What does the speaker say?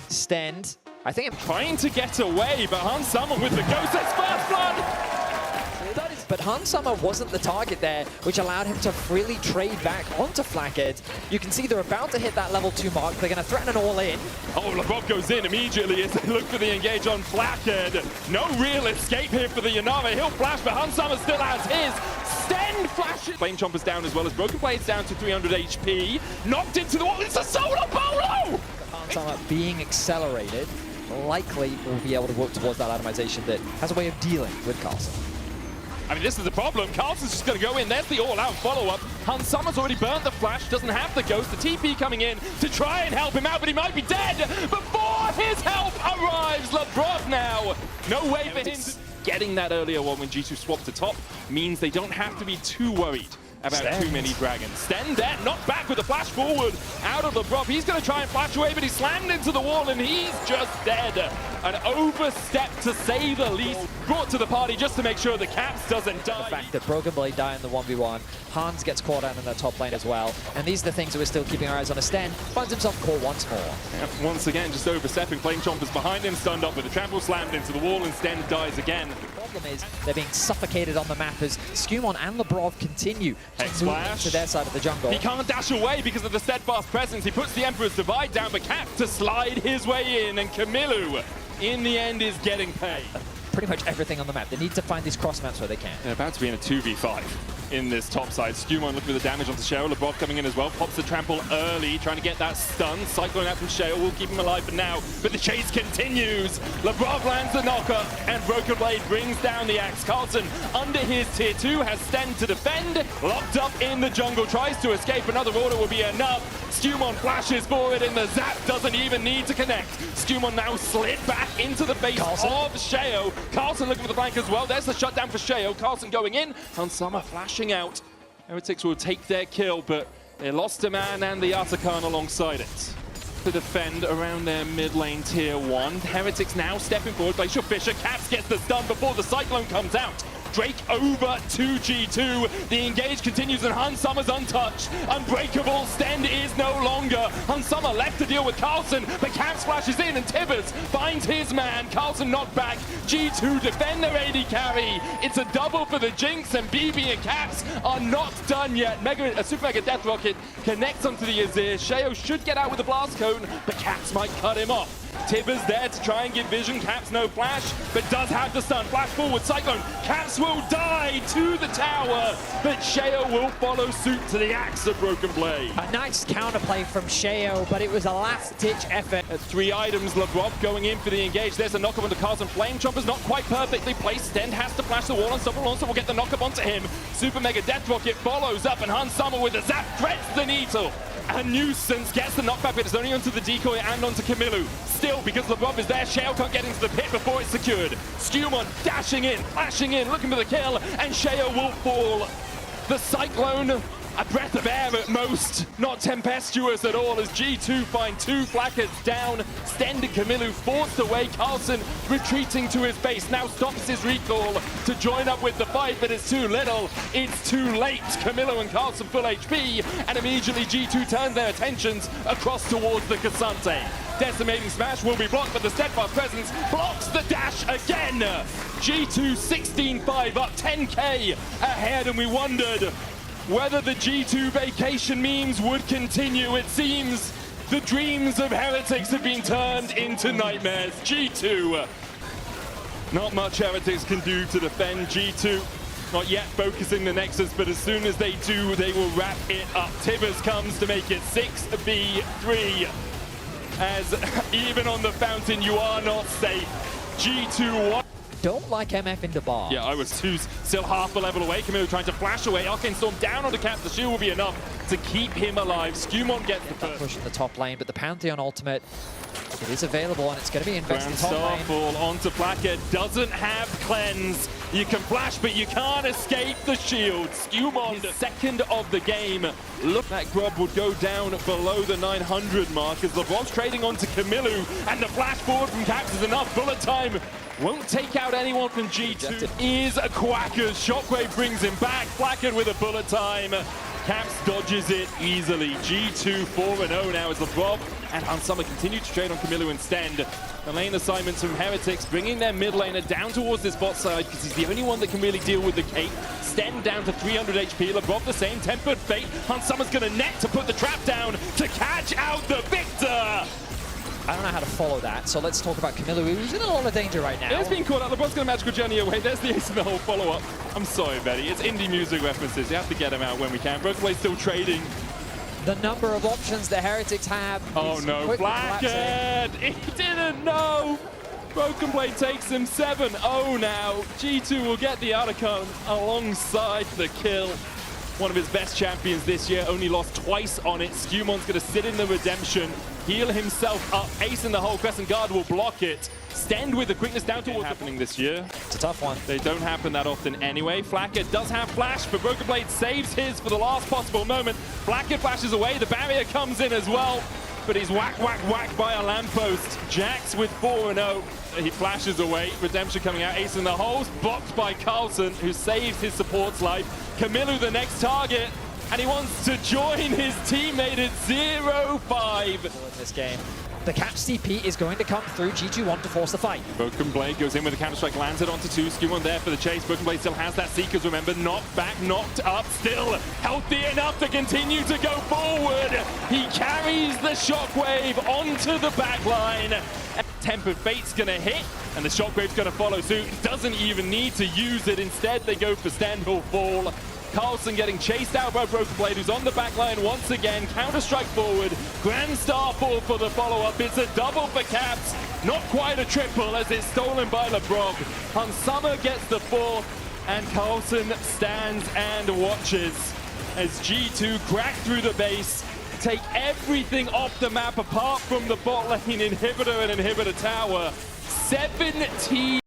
Stend. I think trying to get away, but Hans Summer with the ghost. That's first blood! But Hans Summer wasn't the target there, which allowed him to freely trade back onto Flackhead. You can see they're about to hit that level 2 mark. They're going to threaten an all-in. Oh, LeBron goes in immediately as they look for the engage on Flackhead. No real escape here for the Yanara. He'll flash, but Hans Summer still has his. Stend flashes. Flame Chomper's down as well as Broken Blade's down to 300 HP. Knocked into the wall. It's a solo bolo! Hans Summer being accelerated likely will be able to work towards that atomization that has a way of dealing with Carlson. I mean, this is the problem. Carlson's just going to go in. There's the all-out follow-up. Hans Summer's already burnt the flash, doesn't have the ghost. The TP coming in to try and help him out, but he might be dead before his help arrives. LeBron now. No way for him. Getting that earlier one when G2 swapped to top means they don't have to be too worried about too many dragons. Stend there, knocked back with a flash forward out of the prop. He's going to try and flash away, but he's slammed into the wall and he's just dead. An overstep to say the least. Brought to the party just to make sure the Caps doesn't die. The fact that Broken Blade die in the 1v1, Hans gets caught out in the top lane as well. And these are the things that we're still keeping our eyes on. Stend finds himself caught once more. Yeah, once again, just overstepping. Flame Chomper's behind him, stunned up with a trample, slammed into the wall, and Stend dies again. The problem is they're being suffocated on the map as Skumon and Lebrov continue to move to their side of the jungle. He can't dash away because of the steadfast presence. He puts the Emperor's Divide down, but Cap to slide his way in, and Kamilu, in the end, is getting paid. Pretty much everything on the map. They need to find these cross maps where they can. They're about to be in a 2v5 in this top side. Skumon looking for the damage onto Sheo. LeBron coming in as well. Pops the trample early, trying to get that stun. Cyclone out from Sheo will keep him alive for now, but the chase continues. LeBron lands the knocker, and Broken Blade brings down the axe. Carlson under his tier 2 has Stend to defend. Locked up in the jungle, tries to escape. Another order will be enough. Skumon flashes forward, and the zap doesn't even need to connect. Skumon now slid back into the base of Sheo. Carlson looking for the flank as well. There's the shutdown for Sheo. Carlson going in. Hans Summer flashing out. Heretics will take their kill, but they lost a man and the Atakan alongside it. To defend around their mid lane tier 1. Heretics now stepping forward. Glacial Fisher. Caps gets the stun before the Cyclone comes out. Drake over to G2. The engage continues and Hans Summer's untouched. Unbreakable. Stend is no longer. Hans Summer left to deal with Carlson, but Caps flashes in and Tibbers finds his man. Carlson knocked back. G2 defend their AD carry. It's a double for the Jinx, and BB and Caps are not done yet. Super Mega Death Rocket connects onto the Azir. Sheo should get out with the Blast Cone, but Caps might cut him off. Tibbers there to try and give vision. Caps no flash, but does have the stun. Flash forward, Cyclone. Caps will die to the tower, but Sheo will follow suit to the axe of Broken Blade. A nice counterplay from Sheo, but it was a last-ditch effort. 3 items, LeBron going in for the engage. There's a knock-up onto Carlson. Flame Chomper's not quite perfectly placed. Stend has to flash the wall on Summer. Also will get the knock-up onto him. Super Mega Death Rocket follows up, and Hans Summer with a zap threats the Needle. And Nuisance gets the knockback, but it's only onto the decoy and onto Kamilu. Still, because LeBron is there, Sheo can't get into the pit before it's secured. Skumon dashing in, flashing in, looking for the kill, and Sheo will fall. The Cyclone, a breath of air at most, not tempestuous at all, as G2 find 2 Flackheads down. Stend and Kamilu forced away. Carlson retreating to his base, now stops his recall to join up with the fight, but it's too little, it's too late. Kamilu and Carlson full HP, and immediately G2 turn their attentions across towards the Cassante. Decimating Smash will be blocked, but the steadfast presence blocks the dash again. G2 16-5 up, 10k ahead, and we wondered whether the G2 vacation memes would continue. It seems the dreams of Heretics have been turned into nightmares. G2, not much Heretics can do to defend. G2 not yet focusing the Nexus, but as soon as they do, they will wrap it up. Tibbers comes to make it 6v3. As even on the fountain, you are not safe. G2 don't like MF into bar. Yeah, I was still half a level away. Kamilu trying to flash away. Arcane Storm down on the Caps. The shield will be enough to keep him alive. Skumon gets the first push in the top lane, but the Pantheon ultimate, it is available, and it's going to be invested in top lane. Starfall onto Flackhead, doesn't have cleanse. You can flash, but you can't escape the shield. Skumon, second of the game. Look, that Grub would go down below the 900 mark as LeBron's trading onto Kamilu, and the flash forward from Caps is enough. Bullet time won't take out anyone from G2. Is a Quackers. Shockwave brings him back. Flackhead with a bullet time. Caps dodges it easily. G2 4-0 now as LeBron and Hansama continue to trade on Camilo and Stend. The lane assignments from Heretics bringing their mid laner down towards this bot side because he's the only one that can really deal with the cape. Stend down to 300 HP. LeBron the same. Tempered Fate. Hansama's going to net to put the trap down to catch out the victor. I don't know how to follow that, so let's talk about Camilo, who's in a lot of danger right now. It's been caught out. LeBron's going to magical journey away. There's the ace in the hole follow-up. I'm sorry, Betty. It's indie music references. You have to get them out when we can. Broken Blade's still trading. The number of options the Heretics have. Oh no, Blackhead! He didn't know! Broken Blade takes him 7-0 now. G2 will get the outcome alongside the kill. One of his best champions this year, only lost twice on it. Scumon's going to sit in the redemption, heal himself up. Ace in the hole, Crescent Guard will block it. Stend with the quickness down towards happening this year. It's a tough one. They don't happen that often anyway. Flacker does have flash, but Broken Blade saves his for the last possible moment. Flacker flashes away, the barrier comes in as well, but he's whacked by a lamppost. Jax with 4-0. He flashes away. Redemption coming out. Ace in the holes. Blocked by Carlson, who saves his support's life. Camilo the next target. And he wants to join his teammate at 0-5. In this game. The Caps TP is going to come through. G2 want to force the fight. Broken Blade goes in with a counter-strike, lands it onto 2. Skumon there for the chase. Broken Blade still has that Seekers, remember. Knocked back, knocked up, still healthy enough to continue to go forward. He carries the Shockwave onto the back line. Tempered Fate's gonna hit, and the Shockwave's gonna follow suit. Doesn't even need to use it. Instead, they go for Stand will fall. Carlson getting chased out by Broken Blade, who's on the back line once again. Counter-strike forward. Grand Starfall for the follow-up. It's a double for Caps. Not quite a triple as it's stolen by LeBron. Hansama gets the fourth, and Carlson stands and watches as G2 crack through the base, take everything off the map apart from the bot lane inhibitor and inhibitor tower. 17